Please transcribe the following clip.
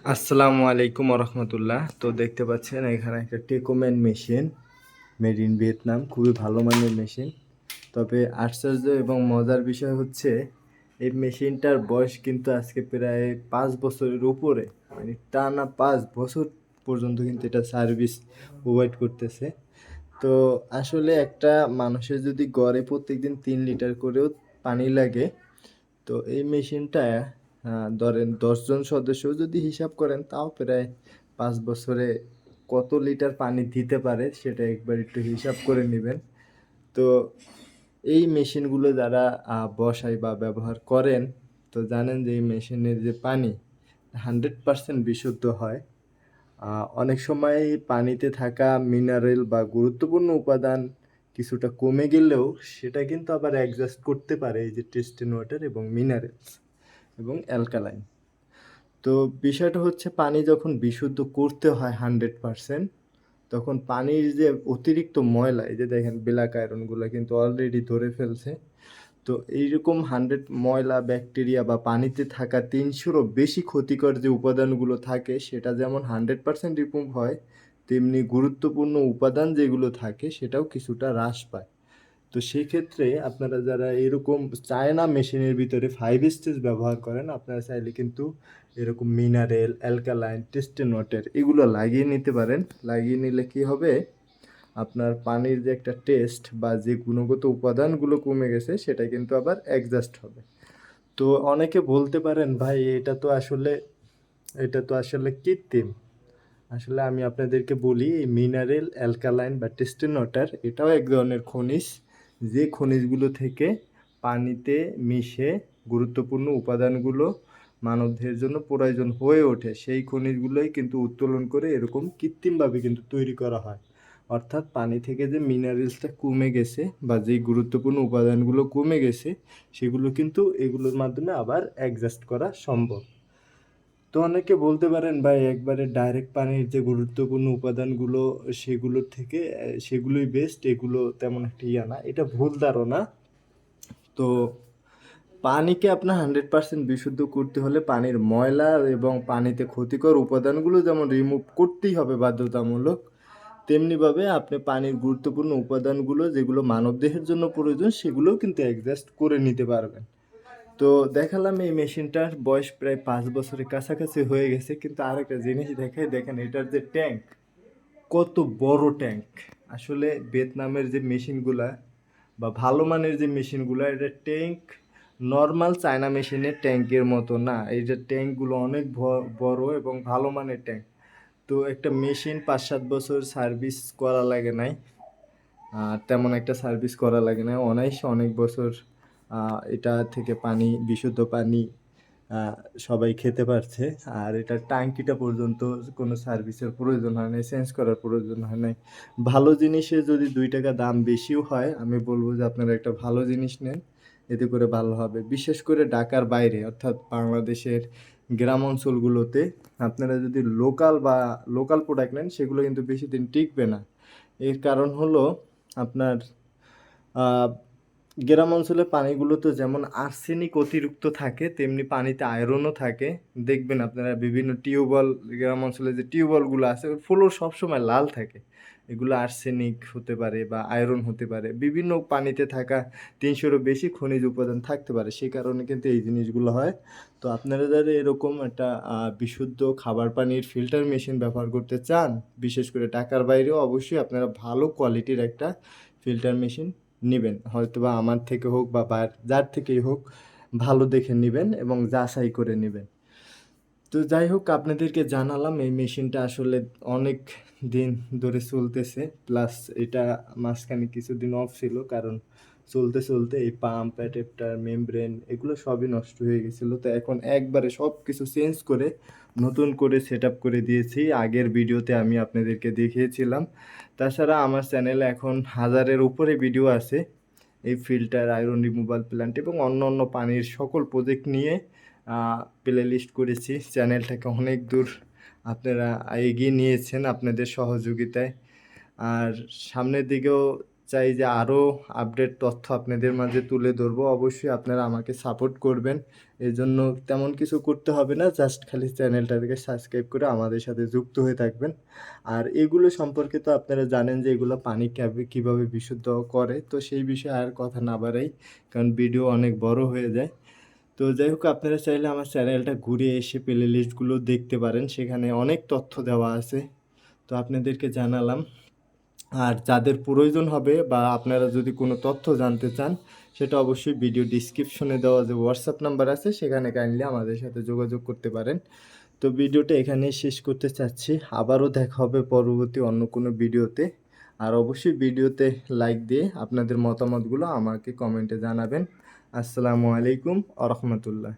আসসালামু আলাইকুম রহমতুল্লাহ। তো দেখতে পাচ্ছেন এখানে একটা টেকোম্যান মেশিন, মেড ইন ভিয়েতনাম, খুবই ভালো মানের মেশিন। তবে আশ্চর্য এবং মজার বিষয় হচ্ছে এই মেশিনটার বয়স কিন্তু আজকে প্রায় 5 বছরের উপরে, মানে টানা 5 বছর পর্যন্ত কিন্তু এটা সার্ভিস প্রোভাইড করতেছে। তো আসলে একটা মানুষের যদি গড়ে প্রত্যেকদিন 3 লিটার করেও পানি লাগে, তো এই মেশিনটা ধরেন 10 জন সদস্য যদি হিসাব করেন তাও প্রায় 5 বছরে কত লিটার পানি দিতে পারে সেটা একবার একটু হিসাব করে নেবেন। তো এই মেশিনগুলো যারা বসায় বা ব্যবহার করেন, তো জানেন যে এই মেশিনের যে পানি 100% বিশুদ্ধ হয়। অনেক সময় পানিতে থাকা মিনারেল বা গুরুত্বপূর্ণ উপাদান কিছুটা কমে গেলেও সেটা কিন্তু আবার অ্যাডজাস্ট করতে পারে এই যে টেস্টেন ওয়াটার এবং মিনারেলস এবং অ্যালকালাইন। তো বিষয়টা হচ্ছে পানি যখন বিশুদ্ধ করতে হয় 100%, তখন পানির যে অতিরিক্ত ময়লা, এই যে দেখেন ব্ল্যাক আয়রনগুলো কিন্তু অলরেডি ধরে ফেলছে। তো এইরকম 100 ময়লা ব্যাকটেরিয়া বা পানিতে থাকা 300-রও বেশি ক্ষতিকর যে উপাদানগুলো থাকে সেটা যেমন 100% রিমুভ হয়, তেমনি গুরুত্বপূর্ণ উপাদান যেগুলো থাকে সেটাও কিছুটা হ্রাস পায়। তো সেই ক্ষেত্রে আপনারা যারা এরকম চায়না মেশিনের ভিতরে 5 স্টেজ ব্যবহার করেন, আপনারা চাইলে কিন্তু এরকম মিনারেল, অ্যালকালাইন, টেস্টেন ওয়াটার এগুলো লাগিয়ে নিতে পারেন। লাগিয়ে নিলে কি হবে, আপনার পানির যে একটা টেস্ট বা যে গুণগত উপাদানগুলো কমে গেছে সেটা কিন্তু আবার অ্যাডজাস্ট হবে। তো অনেকে বলতে পারেন ভাই এটা তো আসলে কৃত্রিম। আসলে আমি আপনাদেরকে বলি, এই মিনারেল, অ্যালকালাইন বা টেস্টেন ওয়াটার এটাও এক ধরনের খনিজ, যে খনিজগুলো থেকে পানিতে মিশে গুরুত্বপূর্ণ উপাদানগুলো মানবদেহের জন্য প্রয়োজন হয়ে ওঠে, সেই খনিজগুলোই কিন্তু উত্তোলন করে এরকম কৃত্রিমভাবে কিন্তু তৈরি করা হয়। অর্থাৎ পানি থেকে যে মিনারেলসটা কমে গেছে বা যেই গুরুত্বপূর্ণ উপাদানগুলো কমে গেছে সেগুলো কিন্তু এগুলোর মাধ্যমে আবার অ্যাডজাস্ট করা সম্ভব। তো অনেকে বলতে পারেন ভাই একবারে ডাইরেক্ট পানির যে গুরুত্বপূর্ণ উপাদানগুলো সেগুলোর থেকে সেগুলোই বেস্ট, এগুলো তেমন একটা ইয়া না। এটা ভুল ধারণা। তো পানিকে আপনার 100% বিশুদ্ধ করতে হলে পানির ময়লা এবং পানিতে ক্ষতিকর উপাদানগুলো যেমন রিমুভ করতেই হবে বাধ্যতামূলক, তেমনিভাবে আপনি পানির গুরুত্বপূর্ণ উপাদানগুলো যেগুলো মানবদেহের জন্য প্রয়োজন সেগুলোও কিন্তু অ্যাডজাস্ট করে নিতে পারবেন। তো দেখালাম এই মেশিনটার বয়স প্রায় 5 বছরের কাছাকাছি হয়ে গেছে, কিন্তু আরেকটা জিনিস দেখাই, দেখেন এটার যে ট্যাঙ্ক, কত বড় ট্যাঙ্ক। আসলে ভিয়েতনামের যে মেশিনগুলা বা ভালো মানের যে মেশিনগুলা, এটা ট্যাঙ্ক নর্মাল চায়না মেশিনের ট্যাঙ্কের মতো না, এই যে ট্যাঙ্কগুলো অনেক বড় এবং ভালো মানের ট্যাঙ্ক। তো একটা মেশিন 5-7 বছর সার্ভিস করা লাগে নাই, তেমন একটা সার্ভিস করা লাগে না, অনায়াসে অনেক বছর এটা থেকে পানি, বিশুদ্ধ পানি আহ, সবাই খেতে পারছে। আর এটা ট্যাঙ্কিটা পর্যন্ত কোনো সার্ভিসের প্রয়োজন হয় নাই, চেঞ্জ করার প্রয়োজন হয় নাই। ভালো জিনিসে যদি 2 টাকা দাম বেশিও হয়, আমি বলবো যে আপনারা একটা ভালো জিনিস নেন, এতে করে ভালো হবে। বিশেষ করে ঢাকার বাইরে অর্থাৎ বাংলাদেশের গ্রাম অঞ্চলগুলোতে আপনারা যদি লোকাল প্রোডাক্ট নেন সেগুলো কিন্তু বেশি দিন টিকবে না। এর কারণ হলো আপনার আহ, গ্রাম অঞ্চলের পানিগুলোতে যেমন আর্সেনিক অতিরিক্ত থাকে, তেমনি পানিতে আয়রনও থাকে। দেখবেন আপনারা বিভিন্ন টিউবওয়েল, গ্রাম অঞ্চলে যে টিউবওয়েলগুলো আছে ওর ফ্লোর সবসময় লাল থাকে, এগুলো আর্সেনিক হতে পারে বা আয়রন হতে পারে, বিভিন্ন পানিতে থাকা 300-রও বেশি খনিজ উপাদান থাকতে পারে, সেই কারণে কিন্তু এই জিনিসগুলো হয়। তো আপনারা যারা এরকম একটা বিশুদ্ধ খাবার পানির ফিল্টার মেশিন ব্যবহার করতে চান, বিশেষ করে ঢাকার বাইরেও, অবশ্যই আপনারা ভালো কোয়ালিটির একটা ফিল্টার মেশিন নেবেন, হয়তোবা আমার থেকে হোক বা যার থেকেই হোক, ভালো দেখে নেবেন এবং যাচাই করে নেবেন। তো যাই হোক, আপনাদেরকে জানালাম এই মেশিনটা আসলে অনেক দিন ধরে চলতেছে, প্লাস এটা মাঝখানে কিছুদিন অফ ছিল, কারণ চলতে চলতে এই পাম্প, অ্যাডাপ্টার, মেমব্রেন এগুলো সবই নষ্ট হয়ে গেছিলো। তো এখন একবারে সব কিছু চেঞ্জ করে নতুন করে সেট আপ করে দিয়েছি, আগের ভিডিওতে আমি আপনাদেরকে দেখিয়েছিলাম। তাছাড়া আমার চ্যানেলে এখন 1000-এর উপরে ভিডিও আছে এই ফিল্টার, আয়রন রিমুভাল প্ল্যান্ট এবং অন্য অন্য পানির সকল প্রজেক্ট নিয়ে প্লে লিস্ট করেছি। চ্যানেলটাকে অনেক দূর আপনারা এগিয়ে নিয়েছেন আপনাদের সহযোগিতায়। আর সামনের দিকেও চাই যে আরও আপডেট তথ্য আপনাদের মাঝে তুলে ধরবো। অবশ্যই আপনারা আমাকে সাপোর্ট করবেন। এজন্য তেমন কিছু করতে হবে না, জাস্ট খালি চ্যানেলটাকে সাবস্ক্রাইব করে আমাদের সাথে যুক্ত হয়ে থাকবেন। আর এগুলো সম্পর্কে তো আপনারা জানেন যে এগুলো পানি কীভাবে বিশুদ্ধ করে, তো সেই বিষয়ে আর কথা না বাড়াই, কারণ ভিডিও অনেক বড় হয়ে যায়। তো যাই হোক, আপনারা চাইলে আমার চ্যানেলটা ঘুরে এসে প্লে লিস্টগুলো দেখতে পারেন, সেখানে অনেক তথ্য দেওয়া আছে। তো আপনাদেরকে জানালাম। আর যাদের প্রয়োজন হবে বা আপনারা যদি কোনো তথ্য জানতে চান, সেটা অবশ্যই ভিডিও ডিসক্রিপশনে দেওয়া যে হোয়াটসঅ্যাপ নাম্বার আছে সেখানে কাইন্ডলি আমাদের সাথে যোগাযোগ করতে পারেন। তো ভিডিওটা এখানেই শেষ করতে চাচ্ছি। আবারও দেখা হবে পরবর্তী অন্য কোনো ভিডিওতে। আর অবশ্যই ভিডিওতে লাইক দিয়ে আপনাদের মতামতগুলো আমাকে কমেন্টে জানাবেন। আসসালামু আলাইকুম ওয়া রাহমাতুল্লাহ।